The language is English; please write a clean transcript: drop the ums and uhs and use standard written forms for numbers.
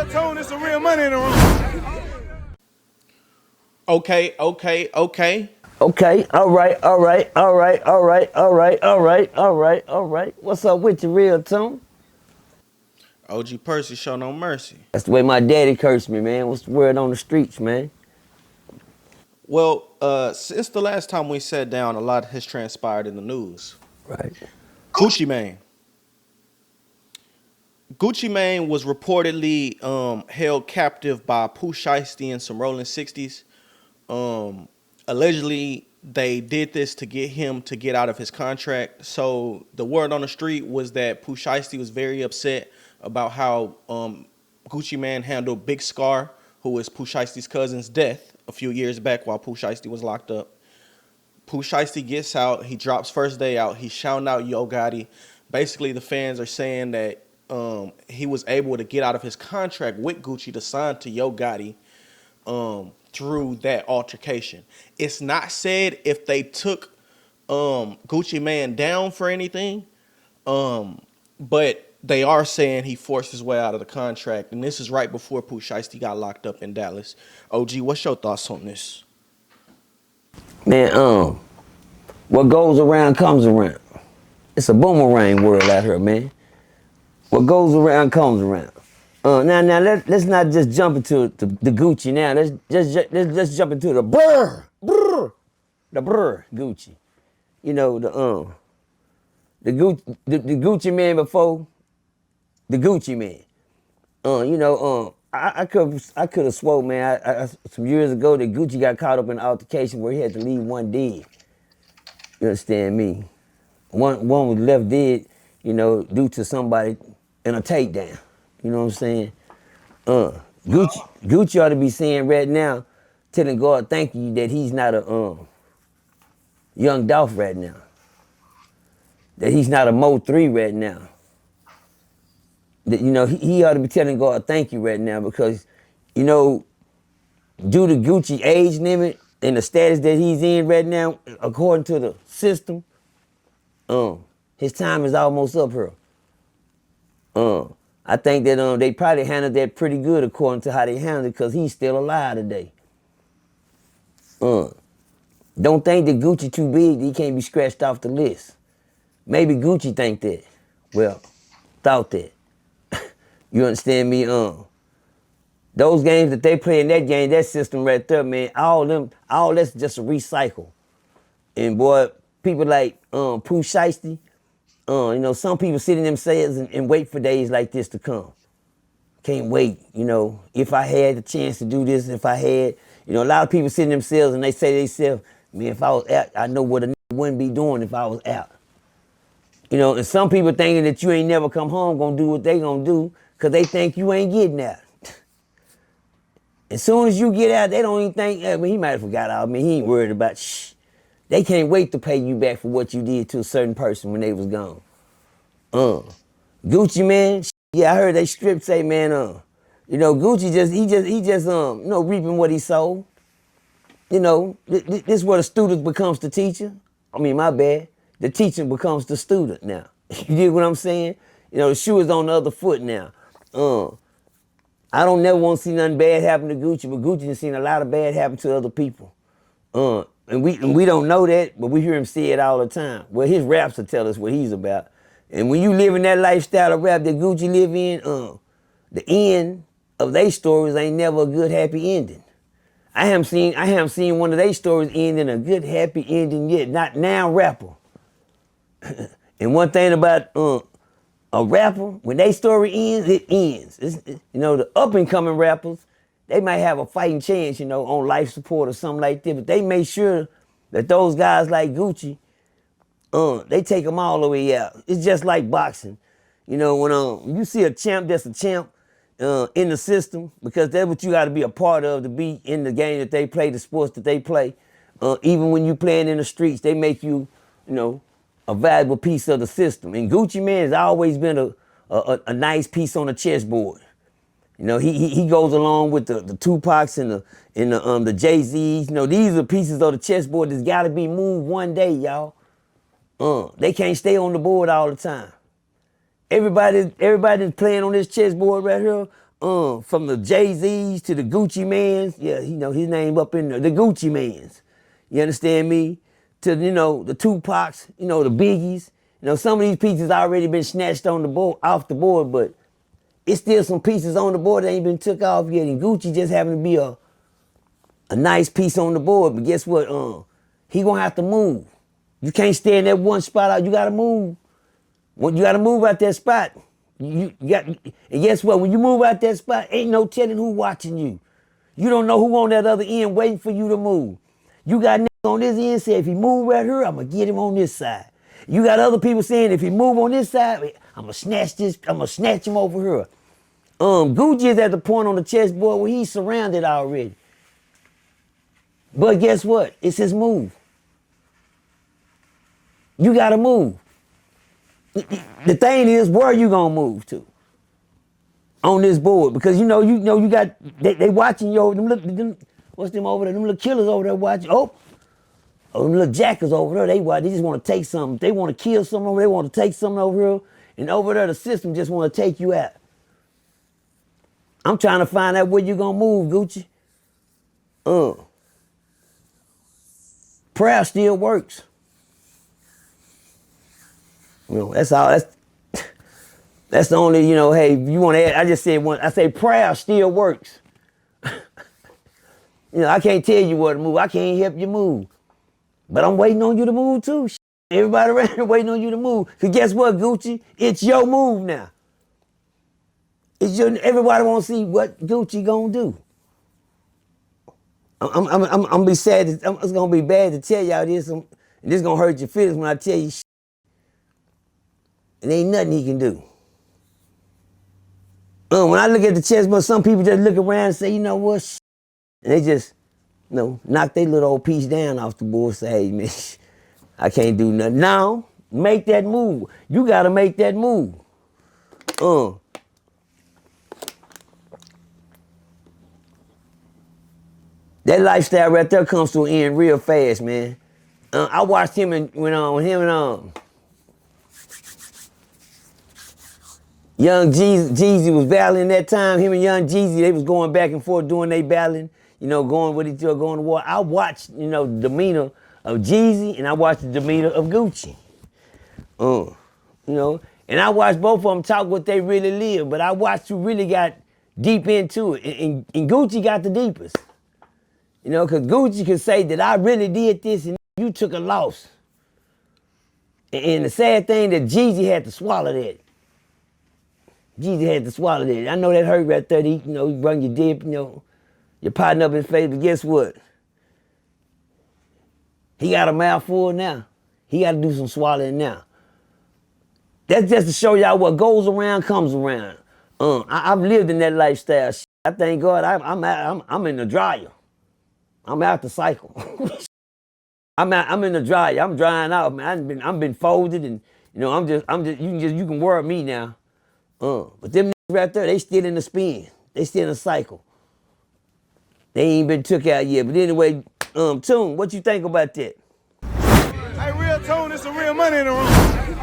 tone, it's some real money in the room. Okay. Okay, all right. What's up with you, real tone? OG Percy show no mercy. That's the way my daddy cursed me, man. What's the word on the streets, man? Well, since the last time we sat down, a lot has transpired in the news. Right. Gucci Mane. Gucci Mane was reportedly held captive by Pooh Shiesty and some Rolling 60s. Allegedly, they did this to get him to get out of his contract. So the word on the street was that Pooh Shiesty was very upset about how Gucci Mane handled Big Scar, who was Pooh Shiesty's cousin's death a few years back while Pooh Shiesty was locked up. Pooh Shiesty gets out. He drops first day out. He's shouting out Yo Gotti. Basically, the fans are saying that he was able to get out of his contract with Gucci to sign to Yo Gotti through that altercation. It's not said if they took Gucci Mane down for anything, but they are saying he forced his way out of the contract. And this is right before Pooh Shiesty got locked up in Dallas. OG, what's your thoughts on this? Man, what goes around comes around. It's a boomerang world out here, man. What goes around comes around. Now let's not just jump into the Gucci now. Let's jump into the Gucci. You know the Gucci man before the Gucci man. I could have swore, man, some years ago that Gucci got caught up in an altercation where he had to leave one dead. You understand me? One was left dead, due to somebody in a takedown. You know what I'm saying? Gucci ought to be saying right now, telling God thank you that he's not a young Dolph right now. That he's not a Mo 3 right now. That, he ought to be telling God thank you right now because, due to Gucci age limit and the status that he's in right now, according to the system, his time is almost up here. I think that they probably handled that pretty good according to how they handled it because he's still alive today. Don't think that Gucci too big, he can't be scratched off the list. Maybe Gucci think that. Well, thought that. You understand me? Those games that they play in that game, that system right there, man, all that's just a recycle. And boy, people like Pooh Shiesty, some people sit in themselves and wait for days like this to come. Can't wait, if I had the chance to do this, if I had, a lot of people sit in themselves and they say to themselves, man, if I was out, I know what a wouldn't be doing if I was out. And some people thinking that you ain't never come home gonna do what they gonna do because they think you ain't getting out. As soon as you get out, they don't even think, he might have forgot all. He ain't worried about They can't wait to pay you back for what you did to a certain person when they was gone. Gucci, man, yeah, I heard they strip say, man, Gucci he just reaping what he sowed. This is where the student becomes the teacher. My bad. The teacher becomes the student now. You get what I'm saying? The shoe is on the other foot now. I don't never want to see nothing bad happen to Gucci, but Gucci has seen a lot of bad happen to other people. And we don't know that, but we hear him say it all the time. Well, his raps will tell us what he's about. And when you live in that lifestyle of rap that Gucci live in, the end of their stories ain't never a good, happy ending. I haven't seen one of their stories end in a good, happy ending yet. Not now rapper. And one thing about a rapper, when their story ends, it ends. The up-and-coming rappers, they might have a fighting chance, on life support or something like that, but they make sure that those guys like Gucci, they take them all the way out. It's just like boxing. When you see a champ that's a champ in the system, because that's what you got to be a part of to be in the game that they play, the sports that they play. Even when you playing in the streets, they make you, a valuable piece of the system. And Gucci, man, has always been a nice piece on the chessboard. He goes along with the Tupacs and the Jay-Z's. These are pieces of the chessboard that's got to be moved one day, y'all. They can't stay on the board all the time. Everybody that's playing on this chessboard right here from the Jay-Z's to the Gucci Mans. Yeah, you know, his name up in the Gucci Mans. You understand me? To, you know, the Tupacs, you know, the Biggies. You know, some of these pieces already been snatched on the board, off the board, but it's still some pieces on the board that ain't been took off yet. And Gucci just having to be a nice piece on the board. But guess what? He gonna have to move. You can't stay in that one spot out. You gotta move. You gotta move out that spot. You got, and guess what? When you move out that spot, ain't no telling who watching you. You don't know who on that other end waiting for you to move. You got niggas on this end say, if he move right here, I'm gonna get him on this side. You got other people saying, if he move on this side, I'm gonna snatch him over here. Gucci is at the point on the chessboard where he's surrounded already. But guess what? It's his move. You gotta move. The thing is, where are you gonna move to on this board? Because you know you got they watching what's them over there? Them little killers over there watching. Oh, them little jackers over there. They just want to take something. They want to kill something over there. They want to take something over here, and over there the system just want to take you out. I'm trying to find out where you gonna move, Gucci. Prayer still works. You know, that's all. That's the only, you know, hey, you want to add, I just said one, I say prayer still works. You know, I can't tell you where to move. I can't help you move. But I'm waiting on you to move too. Everybody around here waiting on you to move. Because guess what, Gucci? It's your move now. Everybody want to see what Gucci gonna do. I'm gonna be sad. It's gonna be bad to tell y'all this. And this gonna hurt your feelings when I tell you. It ain't nothing he can do. When I look at the chessboard, some people just look around and say, you know what? And they just, you know, knock their little old piece down off the board and say, hey, man, I can't do nothing. Now, make that move. You got to make that move. That lifestyle right there comes to an end real fast, man. I watched him when him and Young Jeezy was battling that time. Him and Young Jeezy, they was going back and forth doing their battling, you know, going with each other, going to war. I watched, you know, the demeanor of Jeezy and I watched the demeanor of Gucci. You know, and I watched both of them talk what they really live, but I watched who really got deep into it. And Gucci got the deepest. You know, because Gucci could say that I really did this and you took a loss. And the sad thing that Jeezy had to swallow that. Jeezy had to swallow that. I know that hurt right there. You know, you bring your dip, you know, your partner up in his face, but guess what? He got a mouthful now. He got to do some swallowing now. That's just to show y'all what goes around comes around. I've lived in that lifestyle. I thank God I'm in the dryer. I'm out the cycle. I'm in the dryer. I'm drying out, man. I've been folded and, you know, you can worry me now. But them niggas right there, they still in the spin. They still in the cycle. They ain't been took out yet. But anyway, Tune, what you think about that? Hey, real Tune, there's some real money in the room.